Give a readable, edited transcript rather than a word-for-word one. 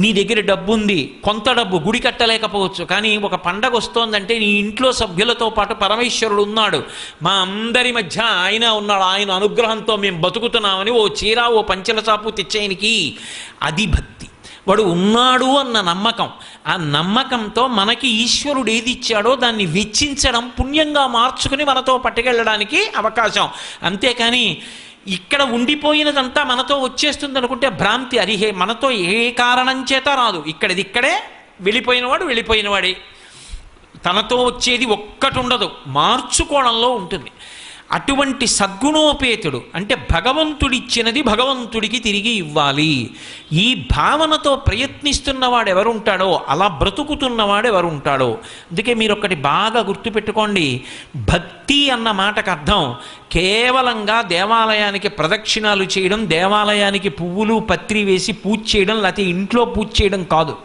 నీ దగ్గర డబ్బు ఉంది, కొంత డబ్బు, గుడి కట్టలేకపోవచ్చు, కానీ ఒక పండగ వస్తోందంటే నీ ఇంట్లో సభ్యులతో పాటు పరమేశ్వరుడు ఉన్నాడు, మా అందరి మధ్య ఆయన ఉన్నాడు, ఆయన అనుగ్రహంతో మేము బతుకుతున్నామని ఓ చీర ఓ పంచెల చాపు తెచ్చేయనికి, అది భక్తి. వాడు ఉన్నాడు అన్న నమ్మకం. ఆ నమ్మకంతో మనకి ఈశ్వరుడు ఏది ఇచ్చాడో దాన్ని వెచ్చించడం, పుణ్యంగా మార్చుకుని మనతో పట్టుకెళ్ళడానికి అవకాశం. అంతేకాని ఇక్కడ ఉండిపోయినదంతా మనతో వచ్చేస్తుంది అనుకుంటే భ్రాంతి. అది మనతో ఏ కారణం చేత రాదు. ఇక్కడే వెళ్ళిపోయినవాడు వెళ్ళిపోయినవాడే. తనతో వచ్చేది ఒక్కటి ఉండదు, మార్చుకోవడంలో ఉంటుంది. అటువంటి సద్గుణోపేతుడు అంటే భగవంతుడిచ్చినది భగవంతుడికి తిరిగి ఇవ్వాలి. ఈ భావనతో ప్రయత్నిస్తున్నవాడు ఎవరుంటాడో, అలా బ్రతుకుతున్నవాడు ఎవరుంటాడో. అందుకే మీరు ఒకటి బాగా గుర్తుపెట్టుకోండి, భక్తి అన్న మాటకు అర్థం కేవలంగా దేవాలయానికి ప్రదక్షిణాలు చేయడం, దేవాలయానికి పువ్వులు పత్రి వేసి పూజ చేయడం, లేకపోతే ఇంట్లో పూజ చేయడం కాదు.